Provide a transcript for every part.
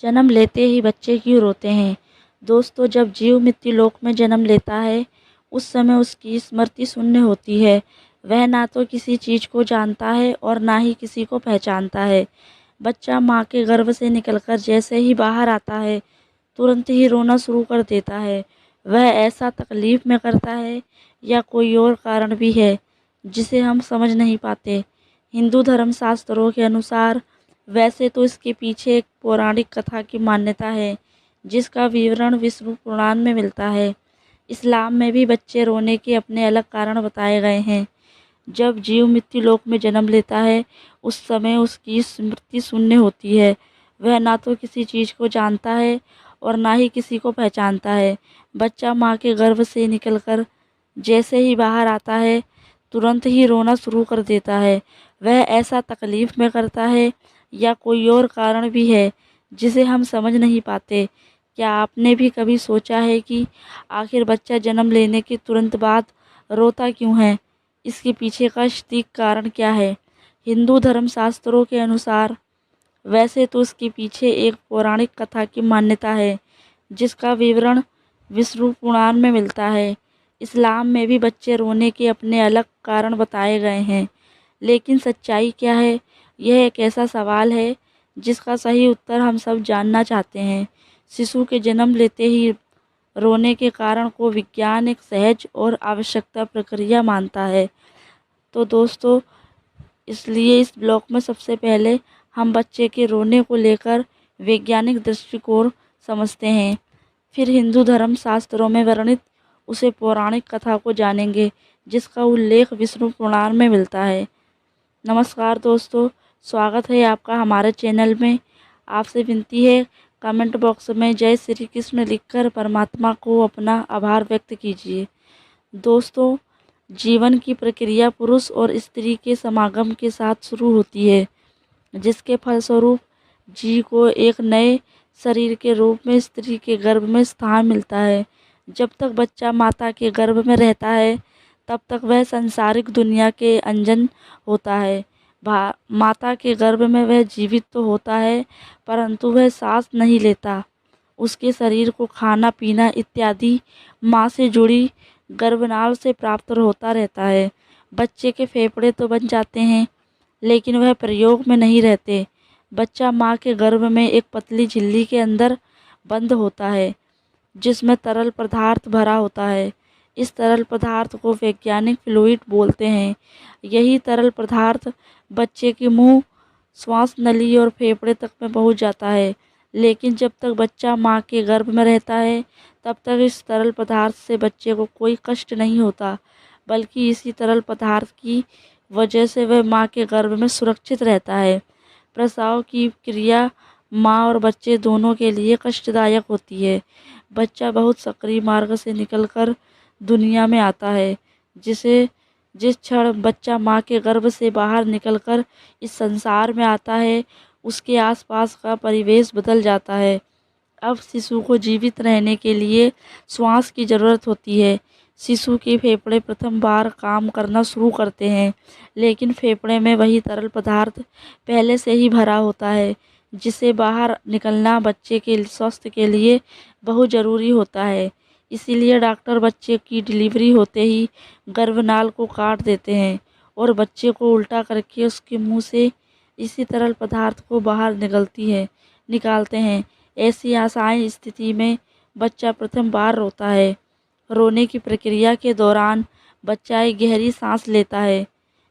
जन्म लेते ही बच्चे क्यों रोते हैं? दोस्तों, जब जीव मृत्यु लोक में जन्म लेता है, उस समय उसकी स्मृति शून्य होती है। वह ना तो किसी चीज़ को जानता है और ना ही किसी को पहचानता है। बच्चा माँ के गर्भ से निकलकर जैसे ही बाहर आता है, तुरंत ही रोना शुरू कर देता है। वह ऐसा तकलीफ में करता है या कोई और कारण भी है, जिसे हम समझ नहीं पाते। हिंदू धर्मशास्त्रों के अनुसार वैसे तो इसके पीछे एक पौराणिक कथा की मान्यता है, जिसका विवरण विष्णु पुराण में मिलता है। इस्लाम में भी बच्चे रोने के अपने अलग कारण बताए गए हैं। जब जीव मृत्यु लोक में जन्म लेता है, उस समय उसकी स्मृति शून्य होती है। वह ना तो किसी चीज़ को जानता है और ना ही किसी को पहचानता है। बच्चा माँ के गर्भ से निकलकर जैसे ही बाहर आता है, तुरंत ही रोना शुरू कर देता है। वह ऐसा तकलीफ में करता है या कोई और कारण भी है, जिसे हम समझ नहीं पाते। क्या आपने भी कभी सोचा है कि आखिर बच्चा जन्म लेने के तुरंत बाद रोता क्यों है? इसके पीछे का सटीक कारण क्या है? हिंदू धर्मशास्त्रों के अनुसार वैसे तो इसके पीछे एक पौराणिक कथा की मान्यता है, जिसका विवरण विष्णु पुराण में मिलता है। इस्लाम में भी बच्चे रोने के अपने अलग कारण बताए गए हैं, लेकिन सच्चाई क्या है? यह एक ऐसा सवाल है जिसका सही उत्तर हम सब जानना चाहते हैं। शिशु के जन्म लेते ही रोने के कारण को विज्ञान एक सहज और आवश्यकता प्रक्रिया मानता है। तो दोस्तों, इसलिए इस ब्लॉग में सबसे पहले हम बच्चे के रोने को लेकर वैज्ञानिक दृष्टिकोण समझते हैं। फिर हिंदू धर्म शास्त्रों में वर्णित उसे पौराणिक कथा को जानेंगे, जिसका उल्लेख विष्णु पुराण में मिलता है। नमस्कार दोस्तों, स्वागत है आपका हमारे चैनल में। आपसे विनती है, कमेंट बॉक्स में जय श्री कृष्ण लिखकर परमात्मा को अपना आभार व्यक्त कीजिए। दोस्तों, जीवन की प्रक्रिया पुरुष और स्त्री के समागम के साथ शुरू होती है, जिसके फलस्वरूप जीव को एक नए शरीर के रूप में स्त्री के गर्भ में स्थान मिलता है। जब तक बच्चा माता के गर्भ में रहता है, तब तक वह सांसारिक दुनिया के अनजान होता है। माता के गर्भ में वह जीवित तो होता है, परंतु वह सांस नहीं लेता। उसके शरीर को खाना पीना इत्यादि माँ से जुड़ी गर्भनाल से प्राप्त होता रहता है। बच्चे के फेफड़े तो बन जाते हैं, लेकिन वह प्रयोग में नहीं रहते। बच्चा माँ के गर्भ में एक पतली झिल्ली के अंदर बंद होता है, जिसमें तरल पदार्थ भरा होता है। इस तरल पदार्थ को वैज्ञानिक फ्लूइड बोलते हैं। यही तरल पदार्थ बच्चे के मुंह, श्वास नली और फेफड़े तक में पहुंच जाता है। लेकिन जब तक बच्चा माँ के गर्भ में रहता है, तब तक इस तरल पदार्थ से बच्चे को कोई कष्ट नहीं होता, बल्कि इसी तरल पदार्थ की वजह से वह माँ के गर्भ में सुरक्षित रहता है। प्रसव की क्रिया माँ और बच्चे दोनों के लिए कष्टदायक होती है। बच्चा बहुत सक्रिय मार्ग से निकलकर दुनिया में आता है। जिस क्षण बच्चा माँ के गर्भ से बाहर निकलकर इस संसार में आता है, उसके आसपास का परिवेश बदल जाता है। अब शिशु को जीवित रहने के लिए श्वास की ज़रूरत होती है। शिशु के फेफड़े प्रथम बार काम करना शुरू करते हैं, लेकिन फेफड़े में वही तरल पदार्थ पहले से ही भरा होता है, जिसे बाहर निकलना बच्चे के स्वास्थ्य के लिए बहुत ज़रूरी होता है। इसीलिए डॉक्टर बच्चे की डिलीवरी होते ही गर्भनाल को काट देते हैं और बच्चे को उल्टा करके उसके मुंह से इसी तरल पदार्थ को बाहर निकालते हैं। ऐसी आसान स्थिति में बच्चा प्रथम बार रोता है। रोने की प्रक्रिया के दौरान बच्चा एक गहरी सांस लेता है,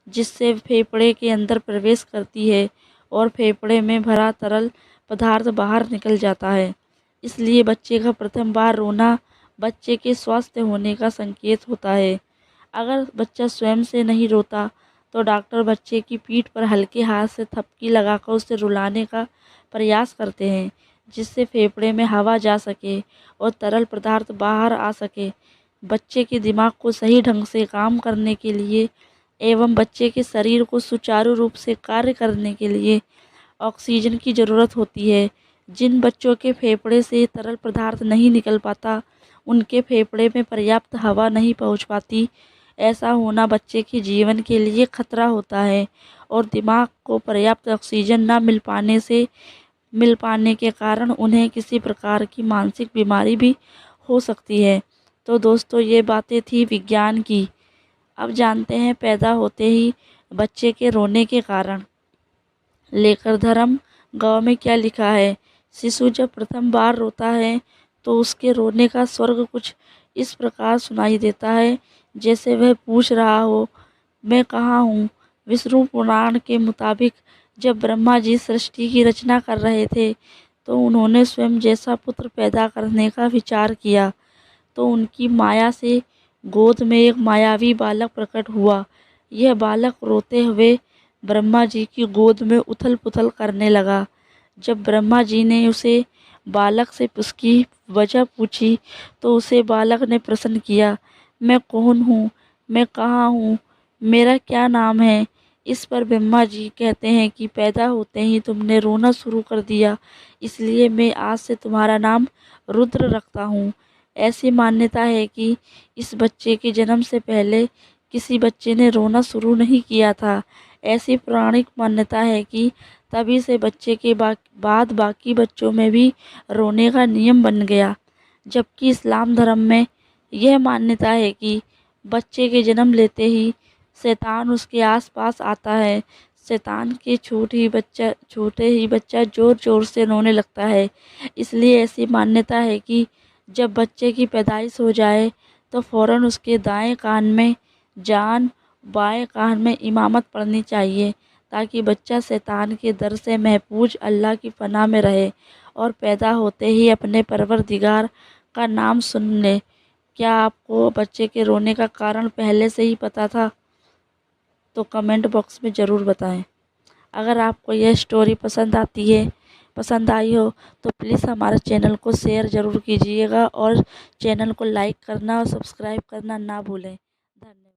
जिससे फेफड़े के अंदर प्रवेश करती है और फेफड़े में भरा तरल पदार्थ बाहर निकल जाता है। इसलिए बच्चे का प्रथम बार रोना बच्चे के स्वस्थ होने का संकेत होता है। अगर बच्चा स्वयं से नहीं रोता, तो डॉक्टर बच्चे की पीठ पर हल्के हाथ से थपकी लगाकर उसे रुलाने का प्रयास करते हैं, जिससे फेफड़े में हवा जा सके और तरल पदार्थ बाहर आ सके। बच्चे के दिमाग को सही ढंग से काम करने के लिए एवं बच्चे के शरीर को सुचारू रूप से कार्य करने के लिए ऑक्सीजन की ज़रूरत होती है। जिन बच्चों के फेफड़े से तरल पदार्थ नहीं निकल पाता, उनके फेफड़े में पर्याप्त हवा नहीं पहुंच पाती। ऐसा होना बच्चे के जीवन के लिए खतरा होता है और दिमाग को पर्याप्त ऑक्सीजन न मिल पाने से मिल पाने के कारण उन्हें किसी प्रकार की मानसिक बीमारी भी हो सकती है। तो दोस्तों, ये बातें थी विज्ञान की। अब जानते हैं पैदा होते ही बच्चे के रोने के कारण। लेकर धर्म गाँव में क्या लिखा है। शिशु जब प्रथम बार रोता है तो उसके रोने का स्वर कुछ इस प्रकार सुनाई देता है, जैसे वह पूछ रहा हो, मैं कहाँ हूँ। विष्णु पुराण के मुताबिक जब ब्रह्मा जी सृष्टि की रचना कर रहे थे तो उन्होंने स्वयं जैसा पुत्र पैदा करने का विचार किया, तो उनकी माया से गोद में एक मायावी बालक प्रकट हुआ। यह बालक रोते हुए ब्रह्मा जी की गोद में उथल-पुथल करने लगा। जब ब्रह्मा जी ने उसे बालक से उसकी वजह पूछी तो उसे बालक ने प्रश्न किया, मैं कौन हूँ, मैं कहाँ हूँ, मेरा क्या नाम है। इस पर ब्रह्मा जी कहते हैं कि पैदा होते ही तुमने रोना शुरू कर दिया, इसलिए मैं आज से तुम्हारा नाम रुद्र रखता हूँ। ऐसी मान्यता है कि इस बच्चे के जन्म से पहले किसी बच्चे ने रोना शुरू नहीं किया था। ऐसी पौराणिक मान्यता है कि तभी से बच्चे के बाद बाकी बच्चों में भी रोने का नियम बन गया। जबकि इस्लाम धर्म में यह मान्यता है कि बच्चे के जन्म लेते ही शैतान उसके आसपास आता है। शैतान के छूते ही बच्चा ज़ोर-ज़ोर से रोने लगता है। इसलिए ऐसी मान्यता है कि जब बच्चे की पैदाइश हो जाए तो फ़ौरन उसके दाएं कान में जान, बाएं कान में इमामत पढ़नी चाहिए, ताकि बच्चा शैतान के डर से महफूज अल्लाह की पनाह में रहे और पैदा होते ही अपने परवरदिगार का नाम सुन ले। क्या आपको बच्चे के रोने का कारण पहले से ही पता था? तो कमेंट बॉक्स में ज़रूर बताएं। अगर आपको यह स्टोरी पसंद आई हो तो प्लीज़ हमारे चैनल को शेयर ज़रूर कीजिएगा और चैनल को लाइक करना और सब्सक्राइब करना ना भूलें। धन्यवाद।